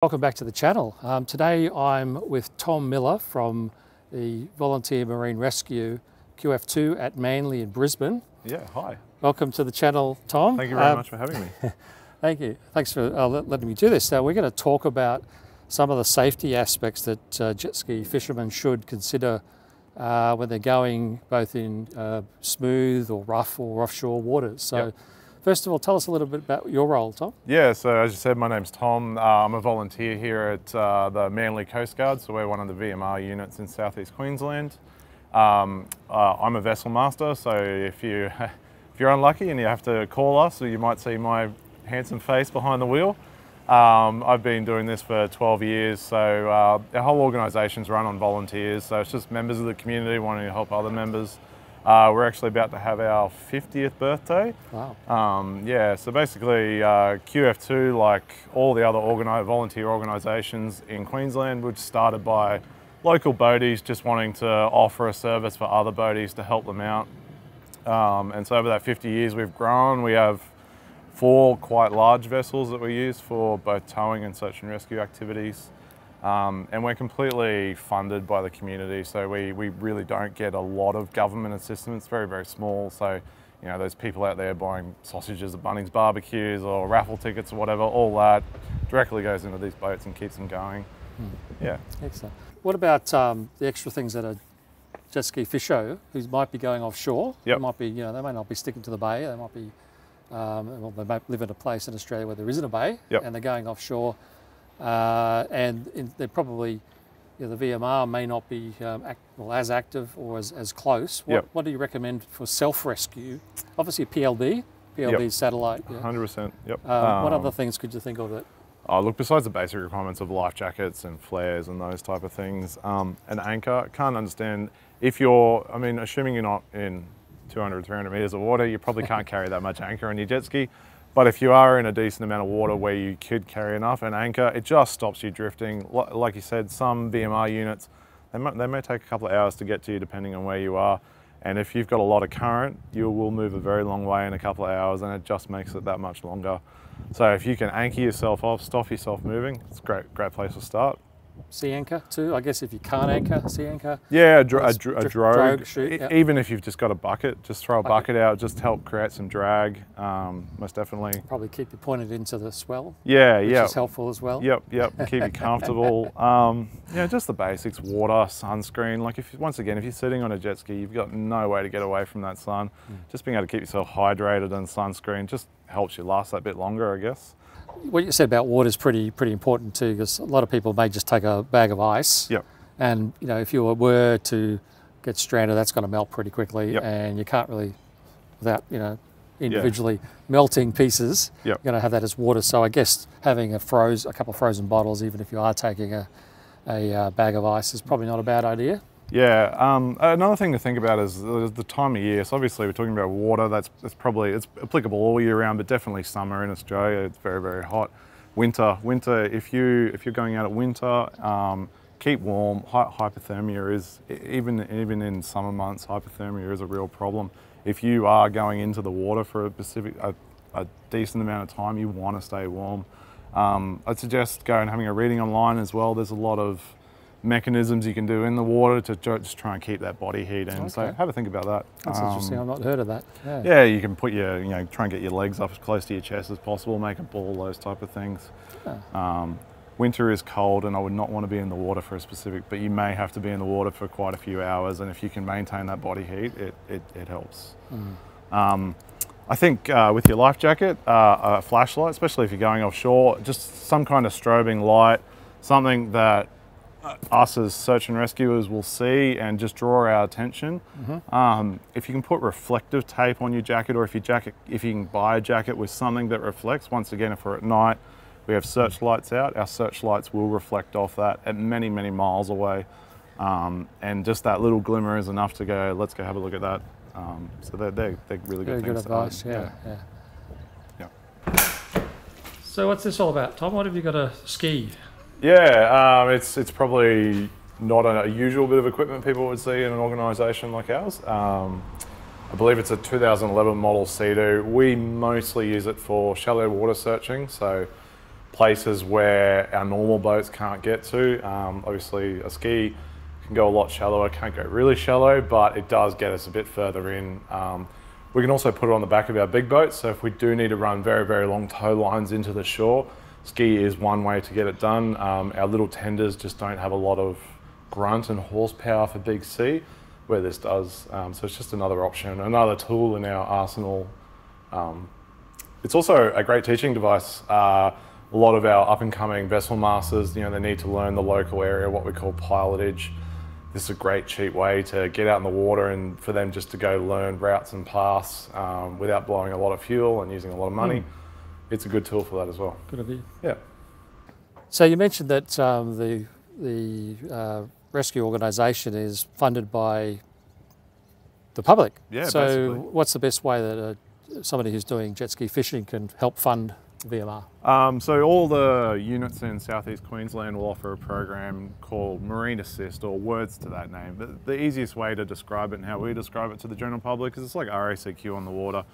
Welcome back to the channel. Today I'm with Tom Miller from the Volunteer Marine Rescue QF2 at Manly in Brisbane. Yeah, hi. Welcome to the channel, Tom. Thank you very much for having me. Thank you. Thanks for letting me do this. Now we're going to talk about some of the safety aspects that jet ski fishermen should consider when they're going both in smooth or rough or offshore waters. So. Yep. First of all, tell us a little bit about your role, Tom. Yeah, so as you said, my name's Tom. I'm a volunteer here at the Manly Coastguard, so we're one of the VMR units in southeast Queensland. I'm a vessel master, so if you're unlucky and you have to call us, or you might see my handsome face behind the wheel. I've been doing this for 12 years, so our whole organisation's run on volunteers, so it's just members of the community wanting to help other members. We're actually about to have our 50th birthday. Wow. Yeah, so basically QF2, like all the other volunteer organisations in Queensland, which started by local boaties just wanting to offer a service for other boaties to help them out. And so over that 50 years we've grown. We have 4 quite large vessels that we use for both towing and search and rescue activities. And we're completely funded by the community, so we really don't get a lot of government assistance. It's very, very small, so you know, those people out there buying sausages at Bunnings barbecues or raffle tickets or whatever, all that directly goes into these boats and keeps them going. Yeah. Excellent. What about the extra things that a jet ski fisher who might be going offshore? Yep. They might be, you know, they may not be sticking to the bay. They might be, well, they might live in a place in Australia where there isn't a bay. Yep. And they're going offshore. They're probably, you know, the VMR may not be as active or as close. What do you recommend for self-rescue? Obviously a PLD Yep. satellite. Yeah. 100%, yep. What other things could you think of that? Oh, look, besides the basic requirements of life jackets and flares and those type of things, an anchor, can't understand if you're, I mean, assuming you're not in 200, 300 metres of water, you probably can't carry that much anchor on your jet ski. But if you are in a decent amount of water where you could carry enough, an anchor, it just stops you drifting. Like you said, some VMR units, they may take a couple of hours to get to you depending on where you are. And if you've got a lot of current, you will move a very long way in a couple of hours, and it just makes it that much longer. So if you can anchor yourself off, stop yourself moving, it's a great place to start. Sea anchor too, I guess if you can't anchor, sea anchor. Yeah, a drogue. Shoot, yep. Even if you've just got a bucket, just throw a bucket out, just to help create some drag, most definitely. Probably keep you pointed into the swell. Yeah, which is helpful as well. Yep, keep you comfortable. Yeah, just the basics, water, sunscreen. Like once again, if you're sitting on a jet ski, you've got no way to get away from that sun. Just being able to keep yourself hydrated and sunscreen just helps you last that bit longer, I guess. What you said about water is pretty important too, because a lot of people may just take a bag of ice. Yep. And you know, if you were to get stranded, that's going to melt pretty quickly, and you can't really, without individually melting pieces, you're going to have that as water. So I guess having a couple of frozen bottles, even if you are taking a bag of ice, is probably not a bad idea. Yeah, another thing to think about is the time of year. So obviously we're talking about water, it's applicable all year round, but definitely summer in Australia, it's very, very hot. Winter, if you're going out at winter, keep warm. Hypothermia is, even in summer months, hypothermia is a real problem. If you are going into the water for a decent amount of time, you want to stay warm. I'd suggest going and having a reading online as well. There's a lot of mechanisms you can do in the water to just try and keep that body heat in. Okay. So have a think about that. That's interesting. I've not heard of that. Yeah, you can put try and get your legs up as close to your chest as possible, make a ball, those type of things. Winter is cold, and I would not want to be in the water for a specific, but you may have to be in the water for quite a few hours, and if you can maintain that body heat, it helps. I think with your life jacket, a flashlight, especially if you're going offshore, just some kind of strobing light, something that us as search and rescuers will see and just draw our attention. If you can put reflective tape on your jacket, or if you can buy a jacket with something that reflects, once again, if we're at night, we have searchlights out, our searchlights will reflect off that at many, many miles away. And just that little glimmer is enough to go, let's go have a look at that. So they're really good things. Good advice, yeah. So what's this all about, Tom? What have you got to ski? Yeah, it's probably not a usual bit of equipment people would see in an organisation like ours. I believe it's a 2011 model Sea-Doo. We mostly use it for shallow water searching, so places where our normal boats can't get to. Obviously a ski can go a lot shallower, can't go really shallow, but it does get us a bit further in. We can also put it on the back of our big boats, so if we do need to run very, very long tow lines into the shore, ski is one way to get it done. Our little tenders just don't have a lot of grunt and horsepower for big sea, where this does. So it's just another option, another tool in our arsenal. It's also a great teaching device. A lot of our up-and-coming vessel masters, you know, they need to learn the local area, what we call pilotage. This is a great, cheap way to get out in the water and for them just to go learn routes and paths without blowing a lot of fuel and using a lot of money. It's a good tool for that as well. Good idea. Yeah. So you mentioned that the rescue organisation is funded by the public. Yeah, so basically. What's the best way that somebody who's doing jet ski fishing can help fund VMR? So all the units in southeast Queensland will offer a program called Marine Assist, or words to that name. The easiest way to describe it and how we describe it to the general public is it's like RACQ on the water.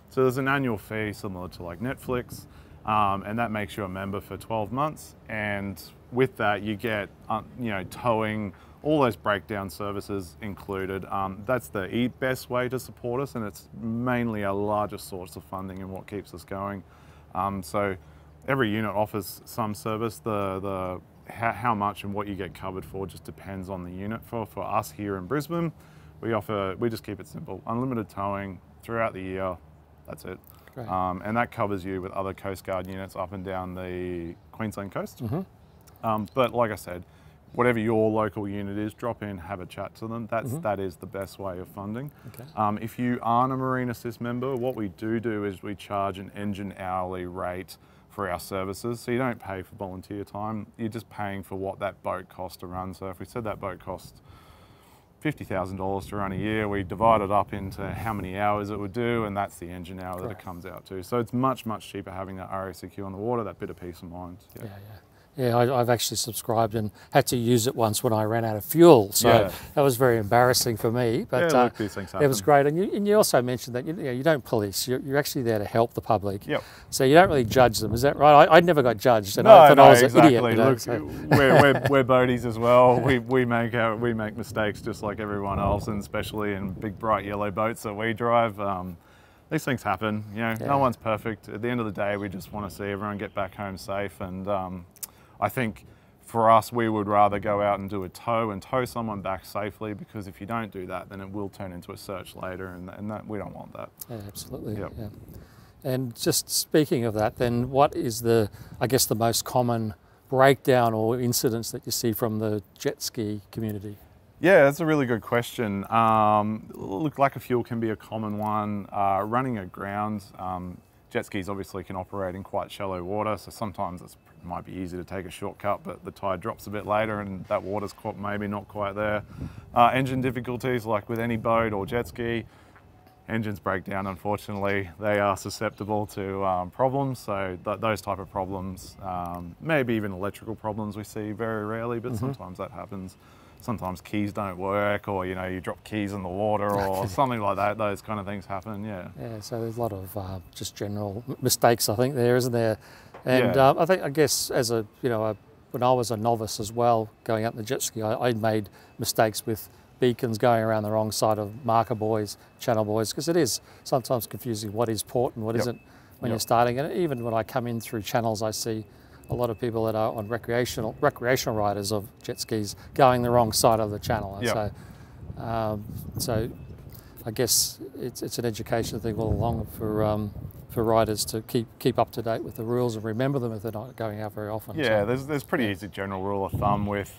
So there's an annual fee similar to like Netflix, and that makes you a member for 12 months. And with that you get towing, all those breakdown services included. That's the best way to support us, and it's mainly our largest source of funding and what keeps us going. So every unit offers some service. How much and what you get covered for just depends on the unit. For us here in Brisbane, we just keep it simple. Unlimited towing throughout the year, that's it. And that covers you with other Coast Guard units up and down the Queensland coast. But like I said, whatever your local unit is, drop in, have a chat to them. That is the best way of funding. If you aren't a Marine Assist member, what we do is we charge an engine hourly rate for our services. So you don't pay for volunteer time, you're just paying for what that boat costs to run. So if we said that boat costs $50,000 to run a year, we divide it up into how many hours it would do, and that's the engine hour that it comes out to. So it's much, much cheaper having that RACQ on the water, that bit of peace of mind. Yeah, I've actually subscribed and had to use it once when I ran out of fuel. So that was very embarrassing for me. But look, these things happen. It was great. And you also mentioned that you don't police. You're actually there to help the public. Yep. So you don't really judge them. Is that right? I never got judged, and no, I thought I was exactly. an idiot. Look, so. we're boaties as well. We make mistakes just like everyone else, and especially in big bright yellow boats that we drive. These things happen. No one's perfect. At the end of the day, we just want to see everyone get back home safe. And I think for us, we would rather go out and do a tow and tow someone back safely, because if you don't do that, then it will turn into a search later, and that, we don't want that. Yeah, absolutely. Yep. Yeah. And just speaking of that, then what is the most common breakdown or incidents that you see from the jet ski community? Yeah, that's a really good question. Look, lack of fuel can be a common one. Running aground, jet skis obviously can operate in quite shallow water, so sometimes it might be easy to take a shortcut, but the tide drops a bit later and that water's maybe not quite there. Engine difficulties, like with any boat or jet ski, engines break down, unfortunately. They are susceptible to problems, so those type of problems, maybe even electrical problems we see very rarely, but sometimes that happens. Sometimes keys don't work, or you drop keys in the water or something like that. Those kind of things happen. Yeah, so there's a lot of just general mistakes, I think, there, isn't there? And I guess as when I was a novice as well, going out in the jet ski, I made mistakes with beacons going around the wrong side of marker buoys, channel buoys, because it is sometimes confusing what is port and what isn't when you're starting. And even when I come in through channels, I see a lot of people that are on recreational riders of jet skis going the wrong side of the channel. So I guess it's an education thing all along for riders to keep up to date with the rules and remember them if they're not going out very often. Yeah, there's pretty easy general rule of thumb with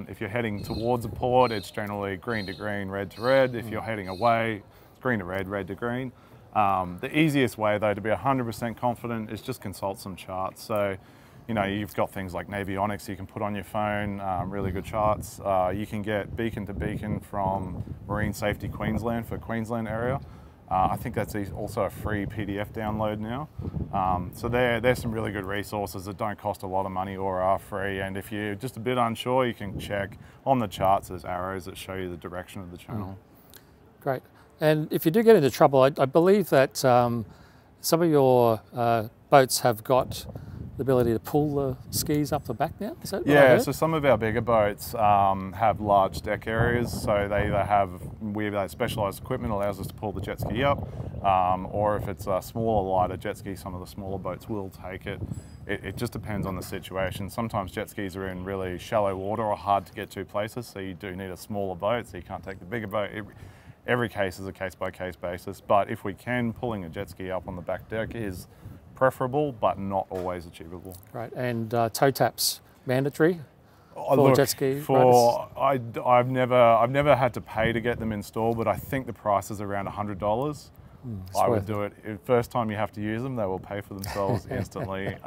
if you're heading towards a port, it's generally green to green, red to red. If you're heading away, it's green to red, red to green. The easiest way though to be 100% confident is just consult some charts. So you've got things like Navionics you can put on your phone, really good charts. You can get beacon to beacon from Marine Safety Queensland for Queensland area. I think that's also a free PDF download now. So there's some really good resources that don't cost a lot of money or are free. And if you're just a bit unsure, you can check on the charts. There's arrows that show you the direction of the channel. Great. And if you do get into trouble, I believe that some of your boats have got the ability to pull the skis up the back now? Is that yeah, so some of our bigger boats have large deck areas, so they either have specialised equipment allows us to pull the jet ski up, or if it's a smaller, lighter jet ski, some of the smaller boats will take it. It just depends on the situation. Sometimes jet skis are in really shallow water or hard to get to places, so you do need a smaller boat, so you can't take the bigger boat. Every case is a case-by-case basis, but if we can, pulling a jet ski up on the back deck is preferable, but not always achievable. Right, and toe taps mandatory for jet ski riders? I've never had to pay to get them installed, but I think the price is around $100. I would do it. First time you have to use them, they will pay for themselves instantly.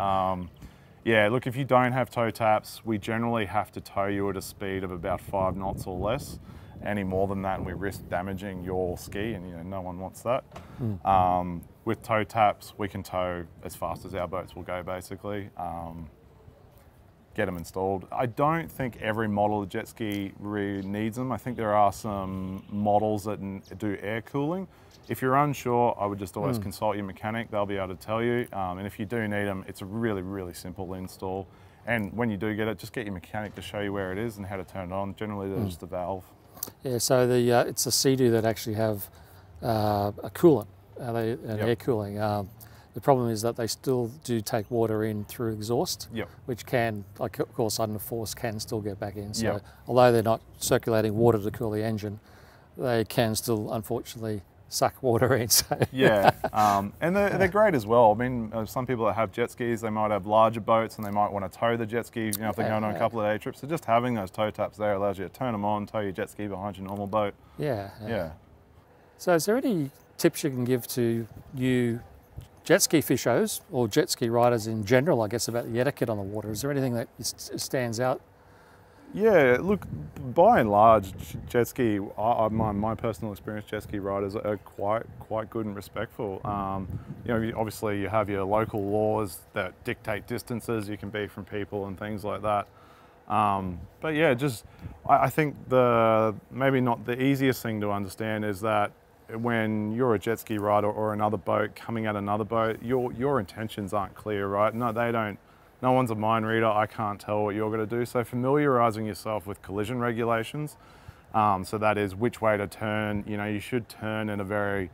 Yeah, look, if you don't have toe taps, we generally have to tow you at a speed of about 5 knots or less. Any more than that, and we risk damaging your ski, and no one wants that. With toe taps, we can tow as fast as our boats will go, basically. Get them installed. I don't think every model of jet ski really needs them. I think there are some models that do air cooling. If you're unsure, I would just always consult your mechanic. They'll be able to tell you. And if you do need them, it's a really, really simple install. And when you do get it, just get your mechanic to show you where it is and how to turn it on. Generally, there's just a valve. Yeah, so it's a Sea-Doo that actually have a coolant, air cooling. The problem is that they still do take water in through exhaust, which can, like, of course, under force, can still get back in. So although they're not circulating water to cool the engine, they can still, unfortunately, suck water in. So. Yeah, and they're great as well. I mean, some people that have jet skis, they might have larger boats and they might want to tow the jet ski, if they're going on a couple of day trips. So just having those toe taps there allows you to turn them on, tow your jet ski behind your normal boat. Yeah. So is there any tips you can give to new jet ski fishers or jet ski riders in general, I guess, about the etiquette on the water? Is there anything that stands out? Yeah, look, by and large, jet ski, my personal experience, jet ski riders are quite good and respectful. Obviously you have your local laws that dictate distances you can be from people and things like that. But yeah, I think maybe not the easiest thing to understand is that when you're a jet ski rider or another boat coming at another boat, your intentions aren't clear, right? No, they don't. No one's a mind reader. I can't tell what you're going to do. So familiarising yourself with collision regulations. So that is which way to turn. You should turn in a very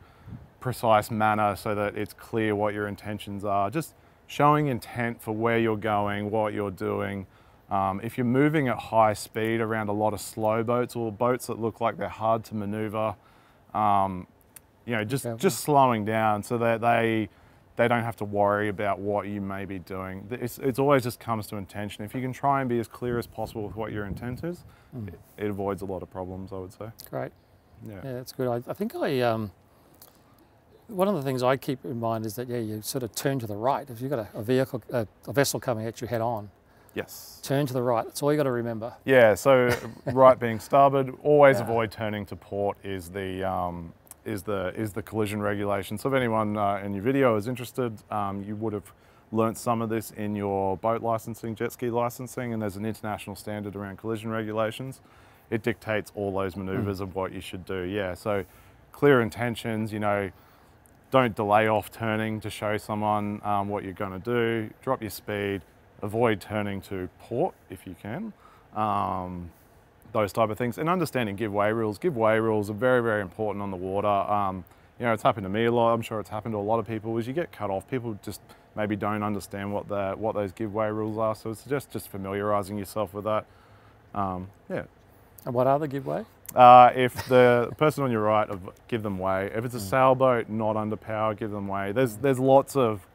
precise manner so that it's clear what your intentions are. Just showing intent for where you're going, what you're doing. If you're moving at high speed around a lot of slow boats or boats that look like they're hard to manoeuvre, just slowing down so that they don't have to worry about what you may be doing. It's always just comes to intention. If you can try and be as clear as possible with what your intent is, it avoids a lot of problems, I would say. Great. Yeah, that's good. I think one of the things I keep in mind is that, you sort of turn to the right. If you've got a vessel coming at you head on, yes, turn to the right. That's all you got to remember. Yeah, so right being starboard, always avoid turning to port is the collision regulation. So if anyone in your video is interested, you would have learnt some of this in your boat licensing, jet ski licensing, and there's an international standard around collision regulations. It dictates all those maneuvers of what you should do. Yeah, so clear intentions, don't delay off turning to show someone what you're going to do, drop your speed, avoid turning to port if you can. Those type of things, and understanding giveaway rules. Giveaway rules are very, very important on the water. It's happened to me a lot. I'm sure it's happened to a lot of people. Is you get cut off, people just maybe don't understand what those giveaway rules are. So it's just familiarising yourself with that. Yeah. And what are the giveaway? If the person on your right, give them way. If it's a sailboat not under power, give them way. There's lots of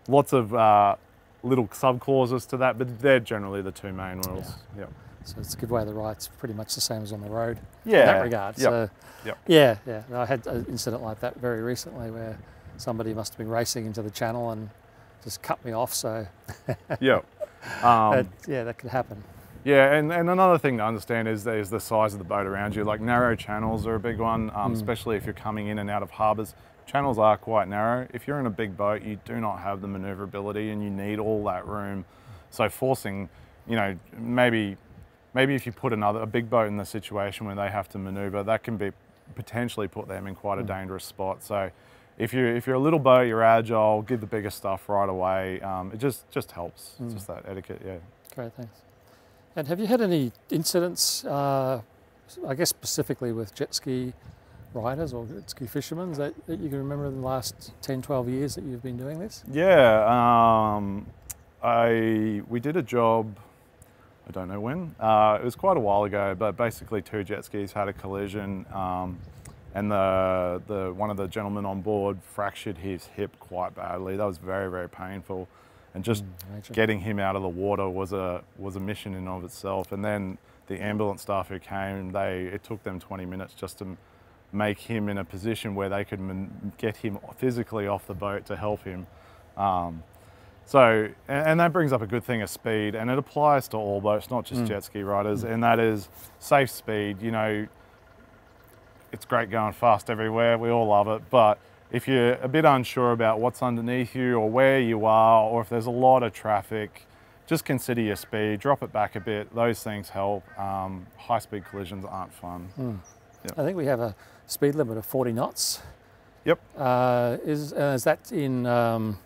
little sub clauses to that, but they're generally the two main rules. Yeah. So it's give away the rights, pretty much the same as on the road in Yeah. that regard. Yep. So, Yep. yeah. I had an incident like that very recently where somebody must have been racing into the channel and just cut me off. So, Yeah. that could happen. Yeah, and another thing to understand is the size of the boat around you. Like narrow channels are a big one, especially if you're coming in and out of harbours. Channels are quite narrow. If you're in a big boat, you do not have the manoeuvrability and you need all that room. So forcing, maybe if you put a big boat in the situation where they have to manoeuvre, that can potentially put them in quite a dangerous spot. So if you're a little boat, you're agile, give the bigger stuff right away. It just helps. It's just that etiquette, yeah. Great, thanks. And have you had any incidents, I guess specifically with jet ski riders or jet ski fishermen that you can remember in the last 10, 12 years that you've been doing this? Yeah, we did a job, I don't know when, it was quite a while ago, but basically 2 jet skis had a collision, and one of the gentlemen on board fractured his hip quite badly. That was very, very painful. And just getting him out of the water was a mission in and of itself. And then the ambulance staff who came, it took them 20 minutes just to make him in a position where they could get him physically off the boat to help him. And that brings up a good thing of speed, and it applies to all boats, not just jet ski riders, and that is safe speed. You know, it's great going fast everywhere, we all love it, but if you're a bit unsure about what's underneath you or where you are, or if there's a lot of traffic, just consider your speed, drop it back a bit. Those things help. High-speed collisions aren't fun. Yep. I think we have a speed limit of 40 knots. Yep. Is that in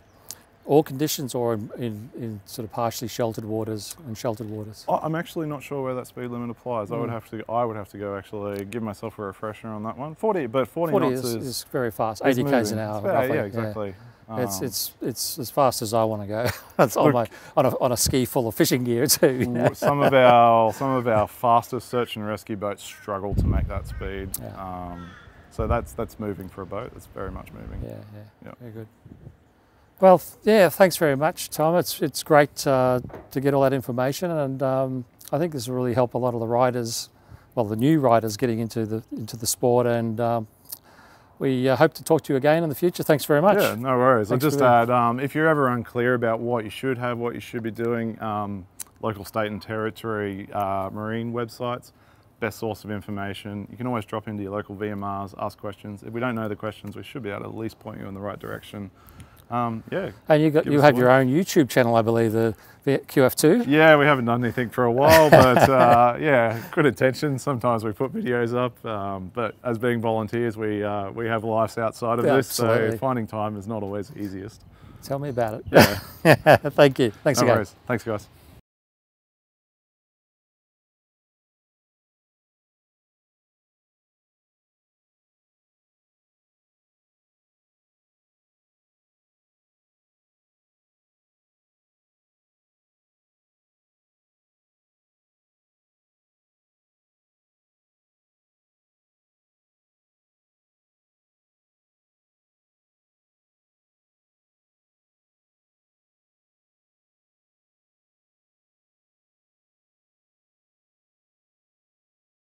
all conditions or in sort of partially sheltered waters and sheltered waters? I'm actually not sure where that speed limit applies. I would have to go actually give myself a refresher on that one. 40 knots is very fast. 80 k's an hour. Roughly. Yeah, exactly. Yeah. It's as fast as I want to go. It's on a ski full of fishing gear too. You know? Some of our fastest search and rescue boats struggle to make that speed. Yeah. So that's moving for a boat. It's very much moving. Yeah. Very good. Well, yeah, thanks very much, Tom. It's great to get all that information, and I think this will really help a lot of the riders, well, the new riders getting into the sport, and we hope to talk to you again in the future. Thanks very much. Yeah, no worries. I'll just add, if you're ever unclear about what you should have, what you should be doing, local, state and territory marine websites, best source of information. You can always drop into your local VMRs, ask questions. If we don't know the questions, we should be able to at least point you in the right direction. Yeah. And you have your own YouTube channel, I believe, the QF2. Yeah, we haven't done anything for a while, but yeah, good intentions. Sometimes we put videos up, but as being volunteers, we have lives outside of this, so finding time is not always the easiest. Tell me about it. Yeah. Thank you. Thanks again. No worries. Thanks, guys.